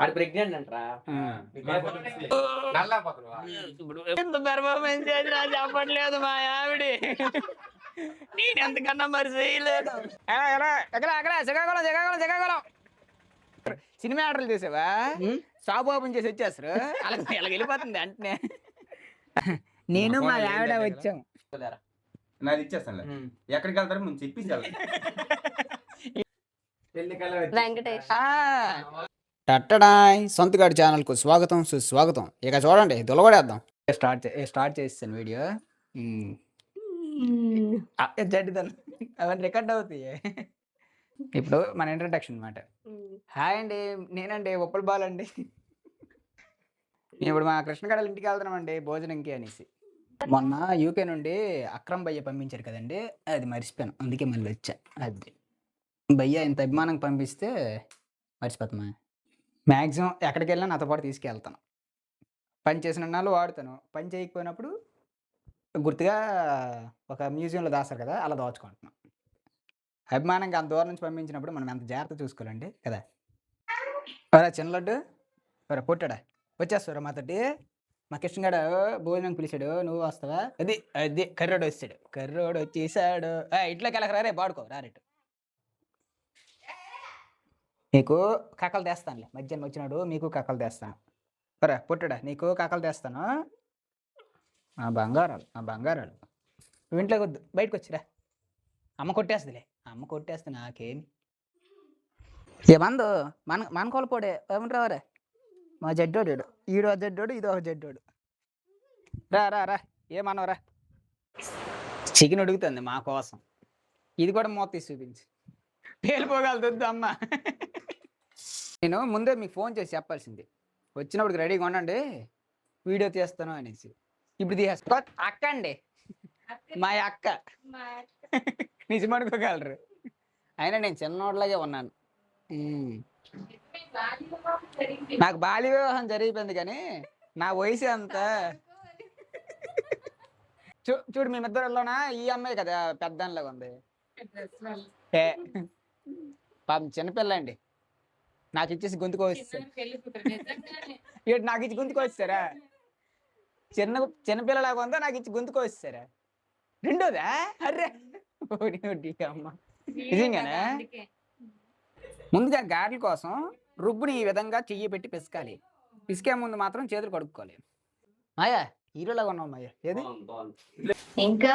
ఆడు ప్రెగ్నెంట్ అంటరా ఇప్పుడు ఎంత పెర్ఫార్మెన్స్ చేసినా చెప్పట్లేదు మా ఆవిడ. నేను ఎంతకన్నా మరి చేయలేదు. అక్కడ శ్రీకాకుళం సినిమా ఆర్డర్లు చేసావా? షాప్ ఓపెన్ చేసి వచ్చేస్తారు. అలా వెళ్ళిపోతుంది అంటే నేను మా ఆవిడ వచ్చాం. నాది ఇచ్చేస్తాను. ఎక్కడికి వెళ్తారు ముందు చెప్పేసి టట్టడాయ్ సొంతగాడి ఛానల్కు స్వాగతం సుస్వాగతం. ఇక చూడండి దులగడేద్దాం. స్టార్ట్ చేస్తాను వీడియో. జడ్డిదాను అవన్నీ రికార్డ్ అవుతాయి. ఇప్పుడు మన ఇంట్రడక్షన్ అనమాట. హాయ్ అండి, నేనండి ఉప్పల్ బాల్ అండి. ఇప్పుడు మా కృష్ణగడల ఇంటికి వెళ్తున్నామండి భోజనంకి అనేసి. మొన్న యూకే నుండి అక్రమ్ భయ్య పంపించారు కదండి, అది మర్చిపోయాను, అందుకే మళ్ళీ వచ్చా. అది భయ్య ఇంత అభిమానంగా పంపిస్తే మర్చిపోతామా? మ్యాక్సిమం ఎక్కడికి వెళ్ళినా నాతో పాటు తీసుకెళ్తాను. పని చేసిన నాళ్ళు వాడుతాను, పని చేయకపోయినప్పుడు గుర్తుగా ఒక మ్యూజియంలో దాస్తారు కదా, అలా దాచుకుంటున్నాం. అభిమానంగా అంత దూరం నుంచి పంపించినప్పుడు మనం ఎంత జాగ్రత్త చూసుకోవాలండి కదా. ఒరా చిన్న లడ్డు, ఒరా పొట్టాడా వచ్చేస్తారా మాతోటి? మా కృష్ణగాడు భోజనం పిలిచాడు, నువ్వు వస్తావా? అది అది కర్రోడు వచ్చాడు, కర్రోడు వచ్చేసాడు. ఇంట్లోకి వెళ్ళక రే, పాడుకో రారేటు. నీకు కక్కలు తెస్తానులే, మధ్యాహ్నం వచ్చినాడు మీకు కక్కలు తెస్తాను. ఒరా పొట్టాడా, నీకు కక్కలు తెస్తాను. ఆ బంగారాలు నువ్వు ఇంట్లోకి వద్దు, బయటకు వచ్చిరా. అమ్మ కొట్టేస్తుందిలే, అమ్మ కొట్టేస్తే నాకేమి ఏమందు. మన కోల్పోడే ఏమంటారా? మా జడ్డోడు ఈడో జడ్డోడు, ఇదో ఒక జడ్డోడు. రా ఏమన్నావురా? చికెన్ ఉడుకుతుంది మా కోసం, ఇది కూడా మూత తీసి చూపించి పేలిపోగలదు అమ్మ. నేను ముందే మీకు ఫోన్ చేసి చెప్పాల్సింది, వచ్చినప్పుడు రెడీగా ఉండండి వీడియో తీస్తాను అనేసి. ఇప్పుడు తీసేస్తా. అక్క అండి, మా అక్క నిజమనుకోగలరు. అయినా నేను చిన్నోడ్లాగే ఉన్నాను. నాకు బాల్య వివాహం జరిగిపోయింది, కానీ నా వయసు అంత. చూడు మేమిద్దరిలోనా ఈ అమ్మాయి కదా పెద్దలాగా ఉంది. పాపం చిన్నపిల్ల అండి, నాకు ఇచ్చేసి గొంతుకోవచ్చారు. నాకు ఇచ్చి గొంతుకోవచ్చారా? చిన్నపిల్లలాగా ఉందా, నాకు ఇచ్చి గొంతుకోవచ్చారా? రెండోదా? అర్రే అమ్మ, నిజంగానే. ముందుగా గారెల కోసం రుబ్బుని ఈ విధంగా చెయ్యి పెట్టి పిసకాలి. పిసికే ముందు మాత్రం చేతులు కడుక్కోవాలి. మాయా హీరోలాగా ఉన్నావు మాయా. ఏది ఇంకా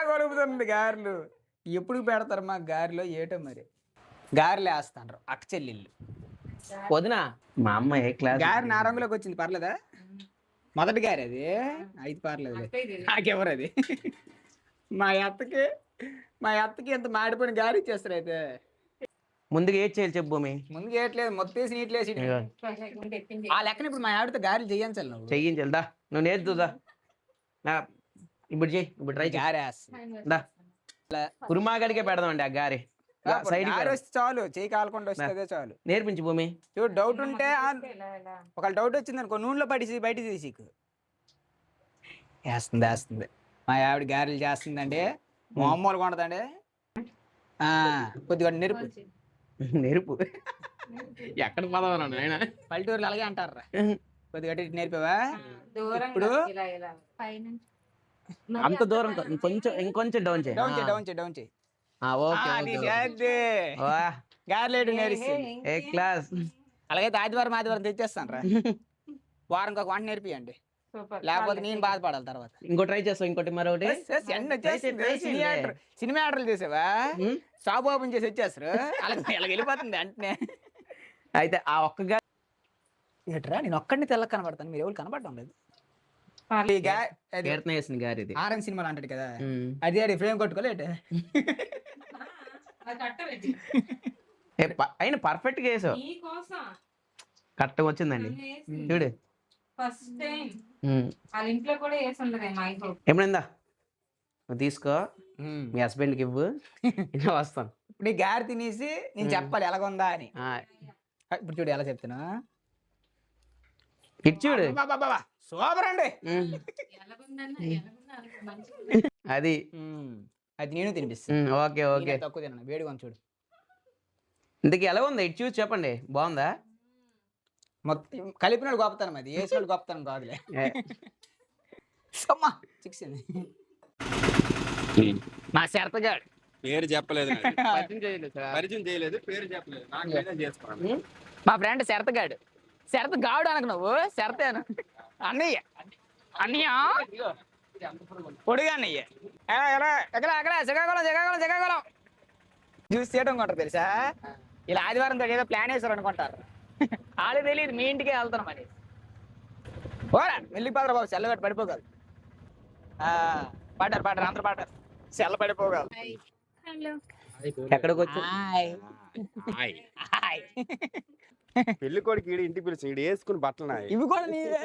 కొడుకుతుంది గారెలు. ఎప్పుడు పెడతారు మా గారెలో ఏటో మరి. గారెలు వేస్తాండ్రు అక్క చెల్లెళ్ళు. వదినా మా అమ్మ ఏ క్లాస్? గారె నా రంగులోకి వచ్చింది, పర్లేదా? మొదటి గారి అది అయితే పర్లేదు, నాకెవరు అది. మా అత్తకి ఎంత మాడిపోయిన గారి ఇచ్చేస్తారు. అయితే ముందుగా ఏడ్ చేయాలి చెప్పు భూమి. ముందుగా ఏట్లేదు, మొత్తం వేసి నీట్లేసి ఆ లెక్కన ఇప్పుడు మా ఆవిడతో గారెలు చేయించాలి. నువ్వు చెయ్యించాలి దా, నువ్వు నేర్చుదా. ఇప్పుడు చెయ్యి, ఇప్పుడు ట్రై గారె కురుమాగడికే పెడదామండి ఆ గారి. సైడ్ వస్తే చాలు, చేయి కాలకుండా వస్తే చాలు. నేర్పించు భూమి. చూడు డౌట్ ఉంటే, ఒక డౌట్ వచ్చింది అనుకో, నూనెలో పడి బయట తీసి వేస్తుంది. మా ఆవిడ గారెలు చేస్తుందండి, మామూలుగా ఉండదండి. కొద్దిగా నెరుపు ఎక్కడ పదవరా నాయన? పల్లెటూరులో అలాగే అంటారా. కొద్దిగా నేర్పావా? ఇప్పుడు అంత దూరం ఇంకొంచెం డౌన్ చేయి. గారెలేడు నేర్పి ఏ క్లాస్. అలాగైతే ఆదివారం తెచ్చేస్తాను రా. వారం ఒక వంట నేర్పియండి, లేకపోతే నేను బాధపడాలి తర్వాత. ఇంకో ట్రై చేస్తావు, ఇంకోటి మరొకటి. సినిమా ఆర్డర్లు చేసావా? షాప్ ఓపెన్ చేసి వచ్చేస్తారు. అలా వెళ్ళిపోతుంది అంటే. అయితే ఆ ఒక్క ఏట్రా, నేను ఒక్కడిని తెల్ల కనబడతాను, మీరు ఎవరు కనబడటం లేదు. ఆరెంజ్ సినిమాలు అంటాడు కదా, అది ఫ్రేమ్ కొట్టుకోలేట. అయినా పర్ఫెక్ట్ గా వేసావు, కరెక్ట్గా వచ్చిందండి. చూడు ఎప్పుడైందా నువ్వు తీసుకో, మీ హస్బెండ్కి ఇవ్వు, వస్తాను. ఇప్పుడు ఈ గారి తినేసి నేను చెప్పాలి ఎలాగుందా అని. ఇప్పుడు చూడు ఎలా చెప్తున్నా, ఇటు చూడు. సూపర్ అండి. అది నేను తినిపిస్తాను. ఓకే తక్కువ తిన్నాను, వేడిగా చూడు. ఇంతకీ ఎలా ఉంది? ఇటు చూసి చెప్పండి, బాగుందా? మొత్తం కలిపినాడు గొప్పతనం, అది వేసినాడు గొప్పతనం కాదులే. సమ్మా చిక్సింది మా శరతగాడు. పేరు చెప్పలేదు నాకు. పరిచయం చేయలేదు సార్. పరిచయం చేయలేదు, పేరు చెప్పలేదు. నాకు నేనే చేసుకోవాలి. మా ఫ్రెండ్ శరతగాడు. శరతగాడు అనకు నువ్వు, శరతేను. అన్నయ్య అన్నయ్య పొడిగా అన్నయ్య. ఎక్కడ అక్కడ శ్రీకాకుళం జ్యూస్ చేయడం కొంటారు తెలుసా. ఇలా ఆదివారం తోటి ఏదో ప్లాన్ వేసారు అనుకుంటారు. వాళ్ళకి తెలియదు మీ ఇంటికే వెళ్తాను మరి. ఓరా వెళ్ళిపోతారు బాబు, సెల్లగట్టు పడిపోగలరు. పాడారు అందరూ పాడారు, సెల్ల పడిపోగలరు. ఎక్కడికి వచ్చి పెళ్లి కొడుకు ఈడు ఇంటికి పిలిచి ఈడు వేసుకుని బట్టలు నాయి. ఇవి కూడా నీవే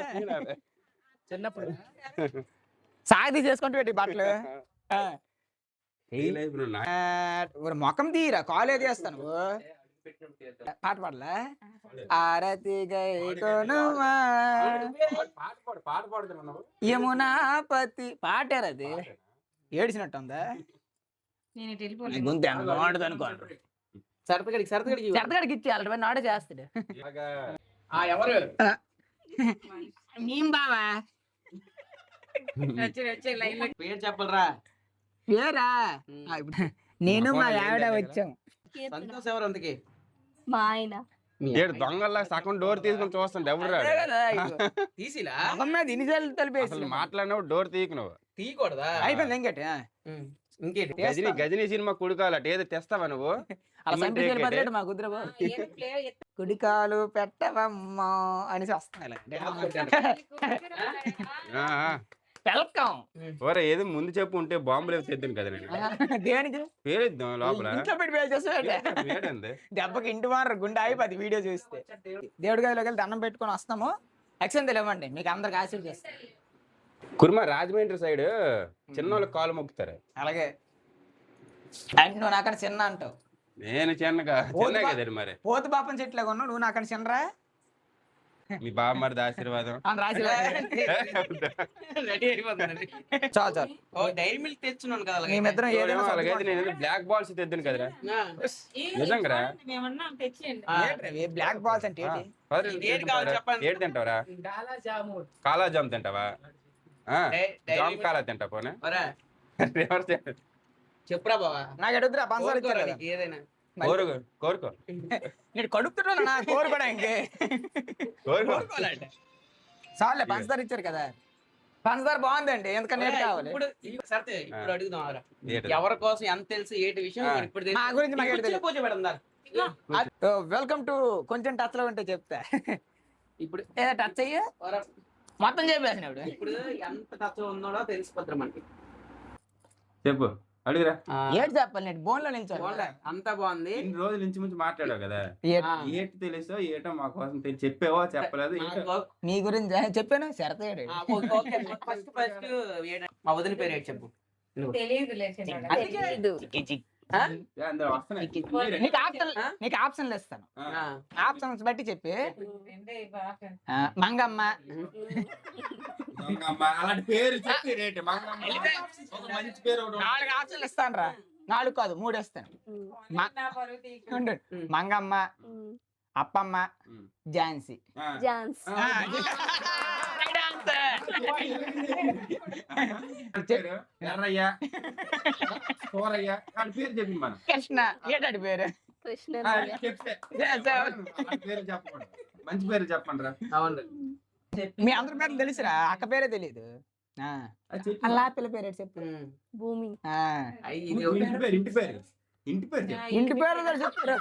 చిన్నప్పుడు సాగి చేసుకుంటూ పెట్టి బట్టలు. మొఖం తీరా కాలేజ్ చేస్తాను. పాట పాడలే ఆరతి యమునాపతి పాటారు. అది ఏడిచినట్టు ఉందా? గొంతు బాగుంటుంది అనుకోండి. సరతగడికి ఇచ్చి అలాంటి నాడే చేస్తాడు. ఎవరు మేము బావా పేరు చెప్పలరా? వేరా నేను మా ఆవిడ వచ్చాం. సంతోష్ ఎవరు అందుకే? మా ఆయన ఏడు దొంగల్లా సగం డోర్ తీసుకొని చూస్తుంటే ఎవరు రాడు. తీసిలా మొహం మీద ఇన్నిసార్లు తలిపేసి అసలు మాట్లాడినప్పుడు డోర్ తీయకు నువ్వు. తీయకూడదా? అయిపోయింది ఇంకటి. ఇంకేంటి? గజనీ సినిమా కుడుకాలట ఏదో తెస్తావా నువ్వు? అలా సంపించాలి బదిలేడు మా కుదిర కుడికాలు పెట్టవమ్మా అనేసి వస్తున్నాయి. వెల్కమ్. ఓరే ఏదో ముందు చెప్పు ఉంటే బాంబులు తెద్దాను కదా నేను. దేనికి పేరుద్దాం లోపల. ఇంట్లో పెట్టి పేరు చేస్తే వేడండి దెబ్బకి ఇంటి వారు గుండె అయిపోద్ది వీడియో చూస్తే. దేవుడి గదిలోకి వెళ్ళి దండం పెట్టుకొని వస్తాము. యాక్షన్ తెలియమండి మీకు అందరికి ఆశీర్ చేస్తాం. కుర్మా రాజమండ్రి సైడ్ చిన్నోళ్ళకి కాలు మొక్కుతారు. అలాగే అంటే నువ్వు నాకన్నా చిన్న అంటావు. నేను చిన్న కదా మరి. పోతు పాపం చెట్లే కొన్నావు, నువ్వు నాకన్నా చిన్నరా. మీ బామ్మరిది ఆశీర్వాదం. రాసి రెడీ అయిపోతుంది. చాలు చాలు. డైరీ మిల్క్ తెచ్చున్నాను కదా. మేమిద్దరం ఏదైనా అలాగైతే నేను బ్లాక్ బాల్స్ తెద్దాను కదరా. నిజంగా బ్లాక్ బాల్స్ అంటే ఏడు తింటావరా? కాలా జామ్ తింటావా? జామ్ కాలా తింటా పోనీ. చెప్పురా బావా. నాకు అడుగుతురా పంచాలు ఇచ్చారు కదా. ఏదైనా కోరుకో. నేను కడుపుతున్నా నా కోరుకోడా ఇంకే చాలే. పంచదార ఇచ్చారు కదా, పంచదార బాగుందండి. ఎందుకని కావాలి ఇప్పుడు అడుగుదాం. ఎవరి కోసం ఎంత తెలుసు ఏంటి విషయం ఇప్పుడు మా గురించి మాకు పూజ పెడదాం. వెల్కమ్ టు కొంచెం టచ్ లో ఉంటే చెప్తా. ఇప్పుడు ఏదో టచ్ అయ్యా మొత్తం చెప్పేసినప్పుడు ఇప్పుడు ఎంత టచ్ ఉన్నాడో తెలిసిపోతారు మనకి. చెప్పు అడుగురా. ఏడు చెప్పాలి నేను బోన్ లో నిల్చో. అంతా బాగుంది. ఇన్ని రోజుల నుంచి ముందు మాట్లాడావు కదా, ఏటి తెలుసో ఏటో మా కోసం చెప్పావో చెప్పలేదు. మీ గురించి చెప్పాను. శరతగాడు ఫస్ట్ మా వదిన పేరు ఏంటి చెప్పు. నీకు ఆప్షన్లు ఇస్తాను. ఆప్షన్స్ బట్టి చెప్పి మంగమ్మ అలాంటి పేరు చెప్పి 4 ఆప్షన్లు ఇస్తాను రా. 4 కాదు 3 ఇస్తాను. మంగమ్మ, అప్పమ్మ, ఝాన్సీ. కృష్ణ ఏటాడి పేరు? మంచి పేరు చెప్పండి రా. అవును మీ అందరి పేర్లు తెలుసురా, అక్క పేరే తెలియదు. అలా పిల్ల పేరు చెప్పు. భూమి. ఇంటి పేరు చెప్తారు.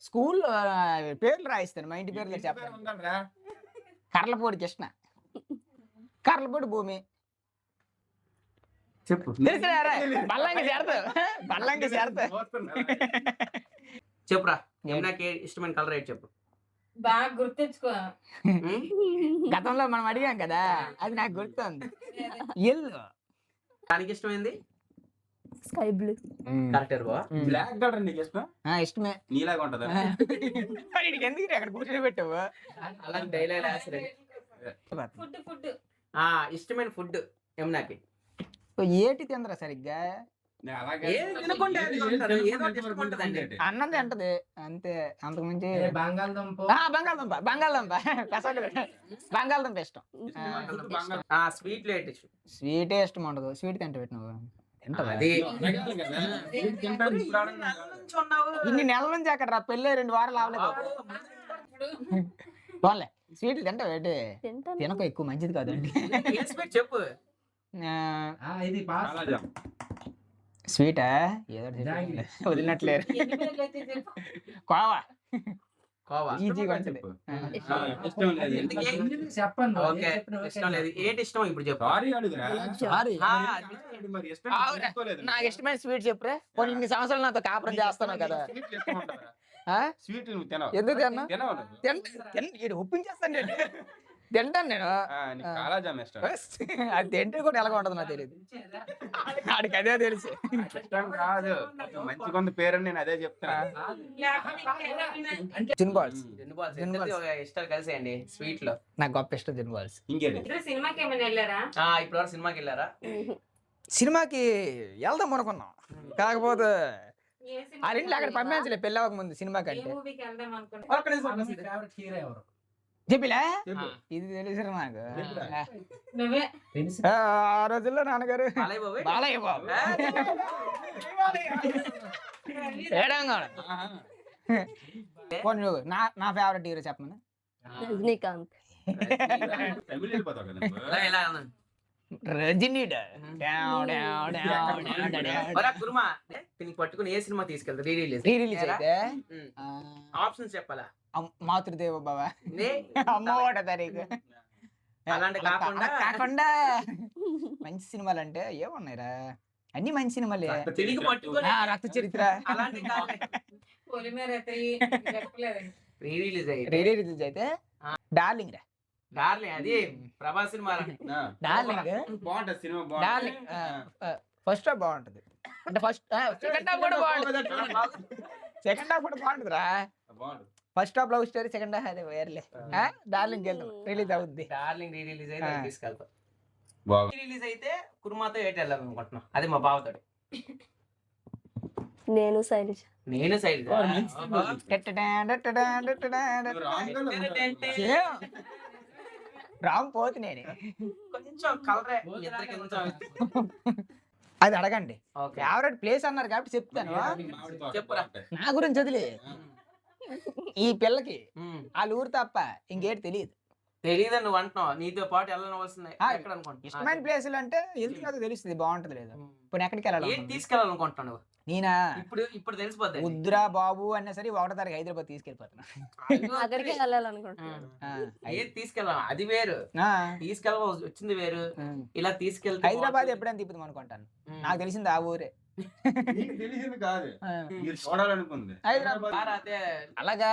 స్కూల్ పేర్లు రాయిస్తాను. మా ఇంటి పేర్లు చెప్పాను. కర్లపూడి కృష్ణ, కర్లపూడి భూమి. చెప్పు. బల్లంగి చేరతా. చెప్పురా. నాకు ఇష్టమైన కలర్ ఏంటి చెప్పు. బాగా గుర్తించుకో. గతంలో మనం అడిగాం కదా, అది నాకు గుర్తుంది. ఎల్లో. దానికి ఇష్టమైంది sky blue. Correct. Black colour నీకు ఇష్టం? ఇష్టమే. నీలాగా ఉంటదా? ఎందుకు అక్కడ కూర్చొని పెట్టావు? అలాంటి డైలాగ్ ఫుడ్ ఇష్టమైన ఫుడ్ ఏమన్నాకి ఏటి తిందరా సరిగ్గా? నేను అలాగే ఏది తినకుండా అది ఉంటారు. ఏదో ఒకటి ఇష్టం ఉంటదండి. అన్నం తింటది అంతే, అంతకు మించి బంగాళదుంప బంగాళదుంప బంగాళదుంప ఇష్టం. స్వీట్ లేట్ ఇష్టం. స్వీటే ఇష్టం ఉండదు. స్వీట్ తింట పెట్టు నువ్వు తింటదా? అది అడగాలి కదా. ఏం తింటాడు ఇప్పుడు అడగను కదా. ఇన్ని నెలల నుంచి అక్కడ రా, పెళ్ళి 2 వారాలు అవలేదు. పోన్లే స్వీట్లు తింటా పెట్టి తింటాను. తినక ఎక్కువ మంచిది కాదండి. ఏ స్వీట్ చెప్పు. ఇది పాస్ కాలాజా. స్వీటా ఏదో ఒకటి జాంగ్రీ. చెప్పు. వదిలినట్లేరు. కోవా కోవా. ఈజీగా ఉంటుంది. చెప్పు. ఇష్టం. ఇష్టం లేదు. ఎందుకు? చెప్పండి ఓకే ఇష్టం లేదు. ఏంటి ఇష్టం ఇప్పుడు చెప్పు. సారీ అడుగురా. సారీ. మరి ఇష్టం ఆవురా. తీసుకోలేదు. నాకు ఇష్టమైన స్వీట్ చెప్పురా. కొన్ని ఇన్ని సంవత్సరాలు నాతో కాపురం చేస్తున్నావు కదా. స్వీట్ ఇష్టం ఉంటుందా? ఆ? స్వీట్ నువ్వు తినవు. ఎందుకు తిన్నా? తినవు నువ్వు. ఈడు ఒప్పించేస్తాను నేను. తింటాను నేను. నీకు కాలాజామ్ ఇష్టం. అది తింటే కూడా ఎలాగ ఉంటుంది నాకు తెలియదు. ఆడికి అదే తెలుసు. ఇష్టం కాదు. కొంచెం మంచి కొంత పేరు నేను అదే చెప్తున్నా. జిన్ బాల్స్ ఇష్టాలు కలిసేయండి స్వీట్ లో. నాకు గొప్ప ఇష్టం జిన్ బాల్స్. ఇంకేది సినిమాకి ఏమైనా వెళ్ళారా? ఇప్పుడు వరకు సినిమాకి వెళ్ళారా? సినిమాకి వెళ్దాం అనుకున్నాం, కాకపోతే వాళ్ళ ఇంట్లో అక్కడ పంపించలే పెళ్ళి అవ్వక ముందు సినిమా కంటే. మూవీకి వెళ్దాం అనుకున్నా. ఫేవరెట్ హీరో ఎవరు? చెప్పిలే చెప్పు. ఇది తెలుసు నాకు. చెప్పురా. నువ్వే. ఆ రోజుల్లో నాన్నగారు బాలయ్య బాబు. బాలయ్య బాబు ఏడంగా ఆహా. పోనీ నువ్వు నా ఫేవరెట్ హీరో చెప్పమని. రజనీకాంత్. తమిళ వెళ్ళిపోతావు కదా నువ్వు. ఇలా అన్నాను. రజనీ ఒరా కుర్మా, దీనికి పట్టుకుని ఏ సినిమా తీసుకెళ్తా? Re release. రీ రిలీజ్ అయితే ఆప్షన్స్ చెప్పాలా? మాతృదేవ బాబా, నే అమ్మ ఒకటో తారీఖు. అలాంటి కాకుండా అలా కాకుండా మంచి సినిమాలు అంటే ఏమున్నాయిరా, అన్ని మంచి సినిమాలే. తిరిగి పట్టుకొని రక్త చరిత్ర అలాంటి పొలిమేర చెప్పలేదు. రీ రిలీజ్ అయ్యి రీ రిలీజ్ అయితే డార్లింగ్ రా. డార్లింగ్ అది ప్రభాస్ సినిమా. ఆ. డార్లింగ్ బాగుంటది సినిమా డార్లింగ్ బాగుంటది. ఫస్ట్ హాఫ్ బాగుంటది. అంటే సెకండ్ హాఫ్ కూడా బాగుంటది. సెకండ్ హాఫ్ కూడా బాగుంటదిరా. బాగుంటది. First half love story, second half అదే వేర్లే. డార్లింగ్ వెళ్దాం, రిలీజ్ అవుద్ది. డార్లింగ్ రీ రిలీజ్ అయితే ఆ. తీసుకెళ్తాం. బాగుంది. రీ రిలీజ్ అయితే కుర్మాతో ఏటి వెళ్ళాలనుకుంటున్నాం. అది మా బావతోడు. నేను శైలజ. నేను సైడ్ వాడు మంచి సినిమా. నువ్వు రాంగ్ లో ఉంటావు. రామ్ పోతు నేనే. కొంచెం కలరే ఇద్దరికి కొంచెం. అది అడగండి. ఓకే ఫేవరెట్ ప్లేస్ అన్నారు కాబట్టి చెప్తాను. మామిడి తోట చెప్పురా. బాగుంటది. నా గురించి వదిలే, ఈ పిల్లకి ఉమ్. వాళ్ళ ఊరు తప్ప ఇంకేటి తెలియదు. తెలీదని నువ్వు అంటున్నావు. నీతో పాటు వెళ్ళవలసింది ఎక్కడ అనుకుంటున్నా? ఇష్టమైన ప్లేసులు అంటే ఎందుకు కదా తెలుస్తుంది బాగుంటది లేదు. ఇప్పుడు ఎక్కడికి వెళ్ళాలి ఏం తీసుకెళ్ళాలనుకుంటున్నావు నువ్వు? నేనా ఇప్పుడు తెలిసిపోద్ది. ముద్రా బాబు అన్నా సరే 1వ తారీఖు హైదరాబాద్ తీసుకెళ్ళిపోతున్నా. అక్కడికి వెళ్ళాలనుకుంటున్నాను. ఏది తీసుకెళ్ళాలి అది వేరు, ఆ, తీసుకెళ్ళవలసి వచ్చింది వేరు. ఉమ్. ఇలా తీసుకెళ్తే హైదరాబాద్ ఎప్పుడైనా తిప్పుదాం అనుకుంటాను. ఉమ్. నాకు తెలిసింది ఆ ఊరే. నీకు తెలిసింది కాదు, ఆ. మీరు చూడాలనుకుంది. హైదరాబాద్ బాగా అదే. అలాగా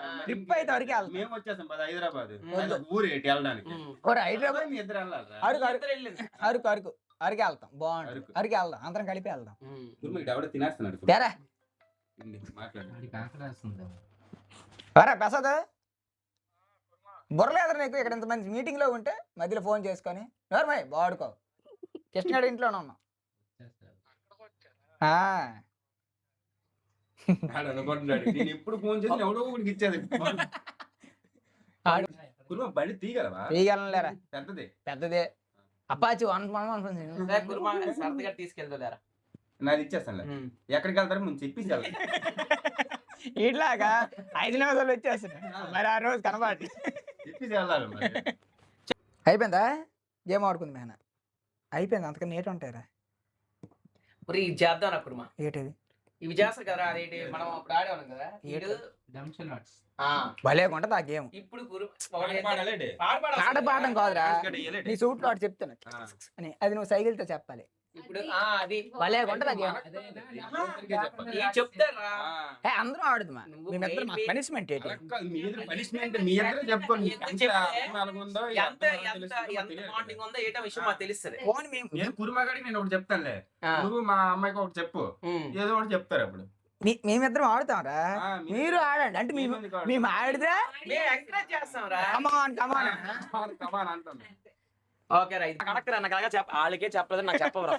మరి ట్రిప్ అయితే వరకే వెళ్తాం. మేము వచ్చేసాం పద హైదరాబాద్. వద్దు. అది ఊరు ఏంటి వెళ్ళడానికి? ఉమ్. ఓరే హైదరాబాద్ మీ ఇద్దరు వెళ్ళాలిరా. అరకు అరకు ఇద్దరు వెళ్ళింది. అరకు అరకు అరకే వెళ్తాం, బాగుంటుంది. అరకు. అరకే వెళ్దాం, అందరం కలిపి వెళ్దాం. ఉమ్. ఊరు మీకు ఎవడో తినేస్తున్నాడు. తేరా ఇండి, మాట్లాడు. వాడికి ఆకలి వేస్తుంది. అరే ప్రసాద్, బుర్రలేదురా నీకు? ఇక్కడ ఇంతమంది మీటింగ్ లో ఉంటే మధ్యలో ఫోన్ చేసుకొని ఎవరమ్మాయి వాడుకో. కృష్ణగాడు ఇంట్లోనే ఉన్నాం. ఆ, వాడు అనుకుంటున్నాడు నేను ఎప్పుడు ఫోన్ చేసి ఎవడో ఒకటికి ఇచ్చేది. కుర్మ బండి తీయగలవా? తీయగలరా? పెద్దది. పెద్దదే అపాచి సరే, కుర్మా సరదాగా తీసుకెళ్తారా? నాది ఇచ్చేస్తాను. ఎక్కడికి వెళ్తారో ముందు చెప్పేసి వెళ్ళాలి. ఇట్లాగా 5 నిమిషాలు వచ్చేస్తున్నాయి. మరి ఆ రోజు కనబడి చెప్పేసి వెళ్ళాలి మరి. అయిపోయిందా? గేమ్ ఆడుకుంది మేన అయిపోయింది. అంతకన్నా నేటి ఉంటాయిరా. మరి ఇది చేద్దాం రా కుర్మా. ఏటది ఇవి చేస్తారు కదా, అదేంటి మనం అప్పుడు ఆడేవాళ్ళం కదా. ఈడు డంషలాట్స్. భలే ఉంటుంది ఆ గేమ్. ఇప్పుడు పాడాలేంటి? పాట పాడడం కాదురా, ఇయ్యలేంటి? నీ సూట్ ఆడు చెప్తాను ఆ. అని, అది నువ్వు సైకిల్తో చెప్పాలి. ఇప్పుడు అది భలే ఉంటుంది ఆ గేమ్. ఈ చెప్తారా? ఆ. అందరూ ఆడుదుమా. మేమిద్దరు మాకు పనిష్మెంట్ ఏంటి? అలక్క, మీ ఇద్దరు punishment మీ ఇద్దరే చెప్పుకోండి. మీకు ఎంత అభిమానం ఉందో, ఎంత ఎంత ఎంత తెలుస్తుందో ఎంత తెలియదు. బాండింగ్ ఉందో ఏటో విషయం మాకు తెలుస్తుంది. ఫోన్ మేము నేను కుర్మగాడికి నేను ఒకటి చెప్తానులే, నువ్వు మా అమ్మాయికి ఒకటి చెప్పు, ఏదో ఒకటి చెప్తారు అప్పుడు. మేమిద్దరం ఆడుతాంరా, మీరు ఆడండి. అంటే మేము ఆడితే మేము ఎంకరేజ్ చేస్తాం రా. కమాన్ కమాన్. కమాన్ అంటాను. ఓకే రా, ఇది కరెక్ట్ రా. నాకు అలాగా వాళ్ళకే చెప్పలేదు, నాకు చెప్పవరా?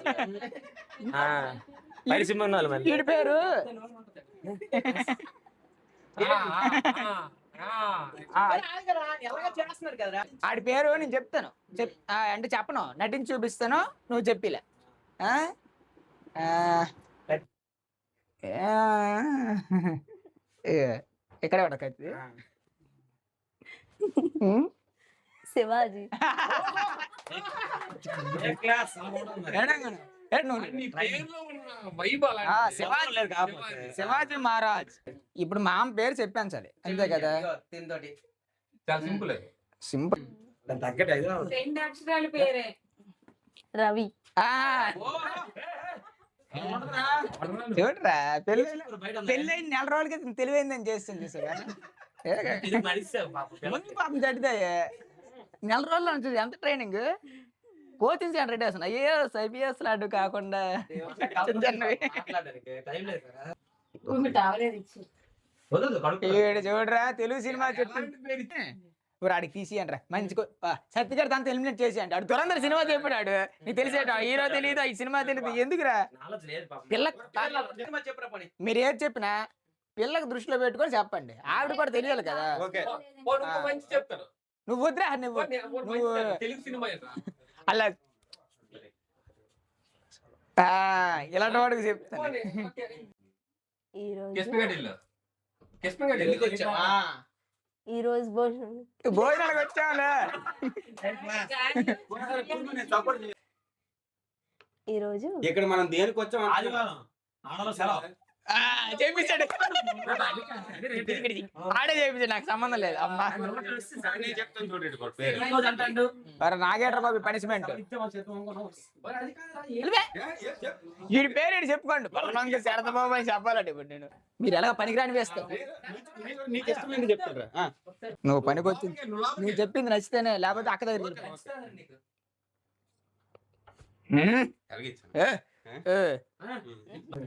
పరిసింహనాలు మరి వీడి పేరు ఆడి పేరు నేను చెప్తాను అంటే చెప్పను, నటించి చూపిస్తాను, నువ్వు చెప్పిలే. ఆ? ఆ, ఎక్కడ పడకచ్చి శివాజీ. శివాజీ మహారాజ్. ఇప్పుడు మా అమ్మ పేరు చెప్పాను సరే, అంతే కదా. చాలా సింపుల్. సింపుల్. రెండు అక్షరాల పేరే రవి. చూడరా పెళ్ళైన నెల రోజులకి తెలివైందని చేస్తుంది చూసారా. ముందు పాపం చడితే నెల రోజుల్లో నుంచి ఎంత ట్రైనింగ్, కోచింగ్ సెంటర్ పెట్టేస్తున్నా. ఐఏఎస్ ఐపీఎస్ లాంటి కాకుండా చూడరా తెలుగు సినిమా ఇప్పుడు ఆడికి తీసి అంటారా మంచి సత్తిగారు దాంతో ఎలిమినేట్ చేసి అంటే ఆడు దురంధర్ సినిమా చెప్పాడు. నీకు తెలిసేట హీరో తెలియదు, ఈ సినిమా తెలియదు, ఎందుకురా పిల్ల మీరు ఏది చెప్పినా పిల్లకు దృష్టిలో పెట్టుకొని చెప్పండి. ఆవిడ కూడా తెలియాలి కదా. నువ్వు వద్దురా నువ్వు అలా ఇలాంటి వాడికి చెప్తాను. ఈ రోజు భోజనాలకు వచ్చావులే. ఈ రోజు ఇక్కడ మనం దేనికి వచ్చాం? చేపించాడు ఆడే చేపించాడు, నాకు సంబంధం లేదు. అమ్మా మరి నాగేట్ర బాబు పనిష్మెంట్ వీడి పేరు చెప్పుకోండి. పల్లవంగా శరతబాబు అని చెప్పాలంటే ఇప్పుడు నేను మీరు ఎలాగ పనికిరాని వేస్తావు. నువ్వు పనికొచ్చి నువ్వు చెప్పింది నచ్చితేనే, లేకపోతే అక్క దగ్గర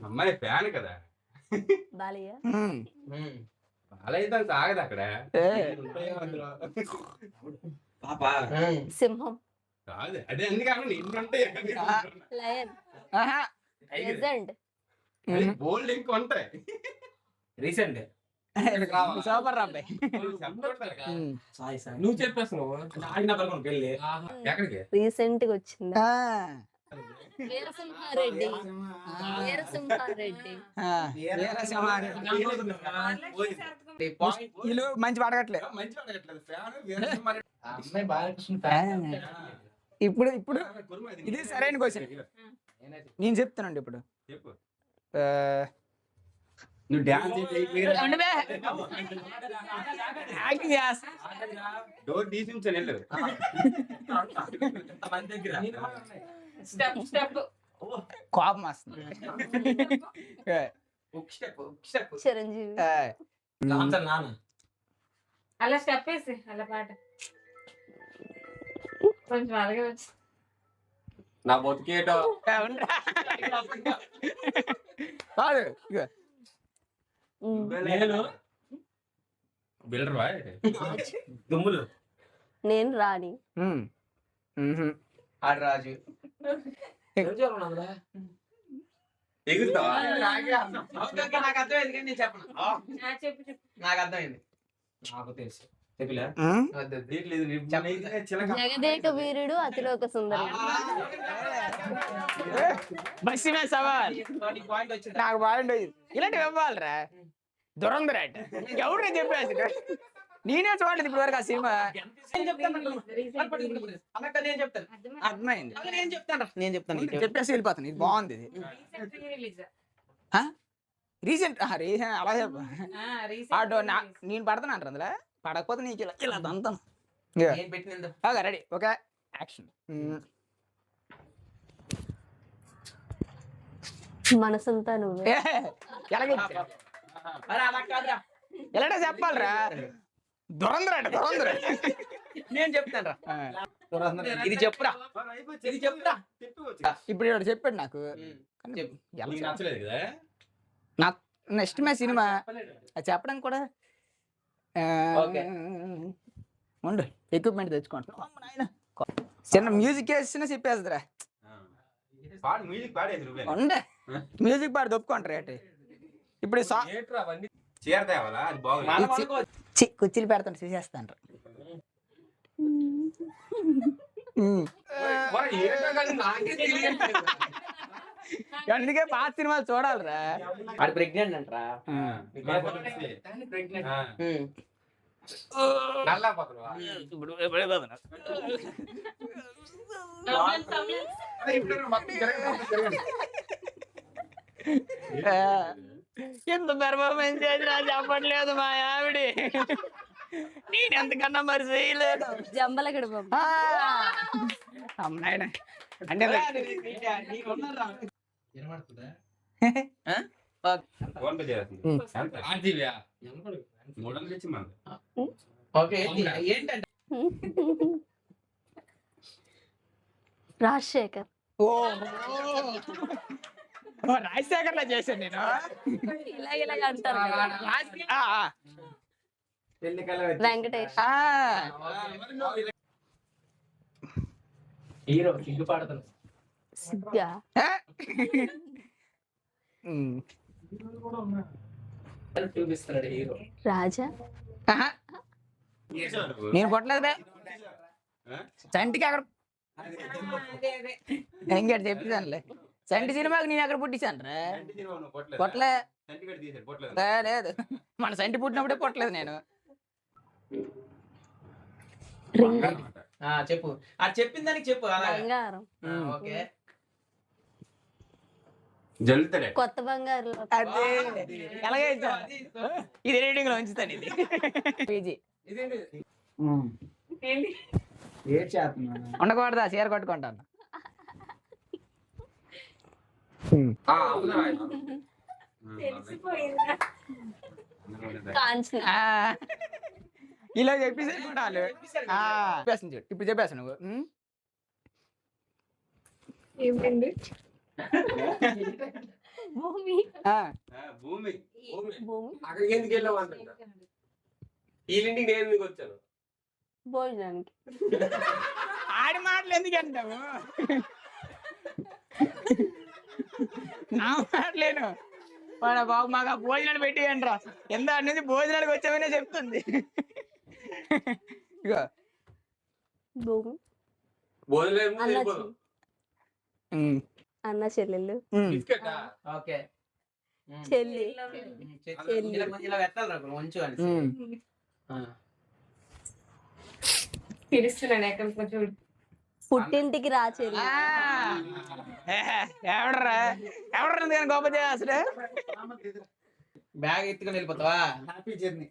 అమ్మాయి ఫ్యాన్ కదా. బాలయ్య. బాలయ్య ఆగదు అక్కడ. సింహం. కాదు అదే ఎందుకంటే ఇన్నుంటాయి. లయన్. లెజెండ్. బోల్డ్ ఇంకా ఉంటాయి. రీసెంట్ సూపర్ అబ్బాయి. నువ్వు చెప్పేస్తున్నావు పెళ్ళి ఎక్కడికి రీసెంట్ గా వచ్చిందా? వీరసింహారెడ్డి. వీళ్ళు మంచి పాడగట్లేదు. ఇప్పుడు ఇప్పుడు ఇది సరైన క్వశ్చన్ నేను చెప్తానండి. ఇప్పుడు నువ్వు డాన్స్ డోర్ తీసించాను వెళ్ళు. కోపం వస్తుంది. చిరంజీవి. అలా స్టెప్ వేసి అలా పాట కొంచెం అలాగే వచ్చి నా బతికేటో కాదు బిల్డర్ దుమ్ములు. నేను రాణి. రాజు ఎగురుతావా? నాకు అర్థమైంది కానీ నేను చెప్పను. చెప్పు చెప్పు. నాకు అర్థమైంది. నాకు తెలుసు చెప్పలే. జగదేక వీరుడు అతిలోక సుందరి. బస్సిమే సవాల్ నాకు బాగుండేది. ఇలాంటివి ఇవ్వాలరా దురంధర్ అంటే ఎవరు చెప్పేసి నేనే చూడలేదు ఇప్పుడు వరకు ఆ సినిమా. అర్థమైంది. నేను చెప్తాను చెప్పేసి వెళ్ళిపోతాను. ఇది బాగుంది. ఇది రీసెంట్ రీసెంట్ అలా చెప్ప నేను పడతాను అంటారు అందులో. పడకపోతే నీకు ఇలా ఇలా దంతాను. Ready okay action. మనసంతా నువ్వే. ఎలాంటి చెప్పాలరా దురంధర్ అంటే దురంధర్. నేను చెప్తాను రా. ఇది చెప్పురా, ఇది చెప్పురా. ఇప్పుడు ఇక్కడ చెప్పాడు నాకు. నచ్చలేదు కదా నాకు నెక్స్ట్ మే సినిమా అది చెప్పడానికి కూడా ఉండు ఎక్విప్మెంట్ తెచ్చుకుంటున్నా. చిన్న మ్యూజిక్ వేసిన చెప్పేస్తుందిరా. మ్యూజిక్ పాడేది నువ్వే. ఉండే మ్యూజిక్ పాడి ఒప్పుకుంటారు ఏంటి ఇప్పుడు ఈ song- ఏట్రా అవన్నీ చీర తేవాలా అది బాగుంది మనం అనుకో. చి కుర్చీలు పెడతాను చూసేస్తాను మరి ఏట్రా కానీ నాకే తెలియట్లేదు. అందుకే పాత సినిమాలు చూడాలిరా వాడు ప్రెగ్నెంట్ అంటరా ప్రెగ్నెంట్ నల్లా పక్కన ఎంత పెర్ఫార్మెన్స్ చేసినా చెప్పట్లేదు మా ఆవిడ నేను ఎంతకన్నా మరి చేయలేదు జంబలగడ బాబు అమ్మాయి అంటే వినబడుతుందా ఫోన్ పే చేయాల్సింది ఎంత? ఆంటీవ్యా 300 ఇచ్చి మన ఓకే ఏంటంటే రాజశేఖర్. ఓ రాజశేఖర్లా చేశాను నేను ఇలాగ అంటారు కదా. పెళ్లి కల వెంకటేష్. హీరో సిగ్గుపడుతుంది సిగ్గా. చూపిస్తున్నాడు హీరో రాజా. నేను కొట్టలేదు చంటికి అక్కడ ఇంకటి చెప్పేసానులే చంటి సినిమాకి నేను అక్కడ పుట్టించాను రా కొట్టలే లేదు మన సంటి పుట్టినప్పుడే కొట్టలేదు నేను రింగ్. చెప్పు అది చెప్పిన దానికి చెప్పు అలాగే బంగారం. ఓకే జల్లుతాడే కొత్త బంగారు. అదే ఎలాగే ఇది రీడింగ్ లో ఉంచుతాను ఇది పీజీ ఉండకూడదా చీర కొట్టుకుంటాను కాంచన. ఇలా చెప్పేసి చూడాలి చెప్పేస్తాను చూడు ఇప్పుడు చెప్పేస్తాను నువ్వు భూమి. భూమి భూమి. అక్కడికి ఎందుకు వెళ్ళావు అంట వీళ్ళింటికి నేను ఎందుకు వచ్చాను భోజనానికి. ఆడి మాటలు ఎందుకు అంటావు నా మాటలేను మన బాబు మాకు ఆ భోజనాలు పెట్టి అంటారా ఎంత అనేది భోజనానికి వచ్చామనే చెప్తుంది ఇగో భూమి. భోజనం అన్న వెళ్ళిపోదాం అన్న చెల్లెళ్ళు. బిస్కెట్ ఓకే చెల్లి. ఇలా పెట్టాలి రా మంచు అని పిలుస్తున్నాను ఎక్కడికి చూడు. పుట్టింటికి రా చెల్లి. ఎవడరా ఎవడరా కానీ గొప్ప అసలు బ్యాగ్ ఎత్తుకొని వెళ్ళిపోతావా హ్యాపీ జర్నీ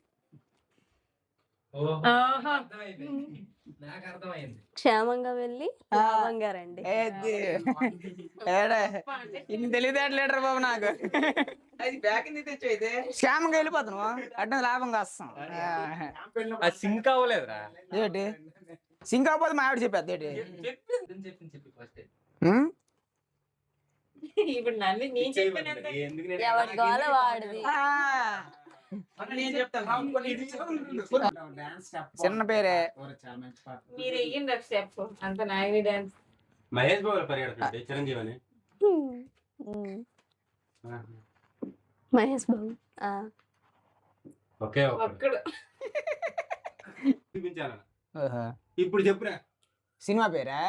నాకు అర్థమైంది క్షేమంగా వెళ్ళి లాభంగా రండి. ఇన్ని తెలియదేట్లేడరు బాబు నాకు అది బ్యాగ్ ఎందుకు తెచ్చు అయితే క్షేమంగా వెళ్ళిపోతాను అడ్డం లాభంగా వస్తాం అది సింక్ అవ్వలేదురా ఏంటి సింకాపోతే మా ఆవిడ చెప్పేది ఏంటి చెప్పి ఫస్ట్ ఇప్పుడు నన్ను నీ చెప్పినంత ఎవరి గోల వాడిది. నేను చెప్తాను చిన్న పేరే మీరు వెయ్యండి ఒక స్టెప్ అంత నాయని డాన్స్. మహేష్ బాబు పరిగెడుతుంటే చిరంజీవి అని మహేష్ బాబు. ఓకే ఒక్కడు చూపించాను ఇప్పుడు చెప్పురా సినిమా పేరా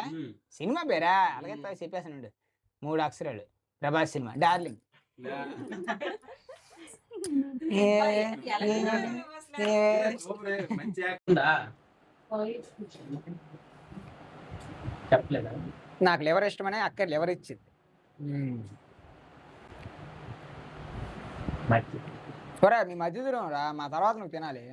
సినిమా పేరా అలాగే చెప్పేసానండి 3 అక్షరాలు ప్రభాస్ సినిమా డార్లింగ్ మంచి చెప్పలేదా నాకు లివర్ ఇష్టమని అక్క లివర్ ఇచ్చింది మీ మధ్య దూరం రా మా తర్వాత నువ్వు తినాలి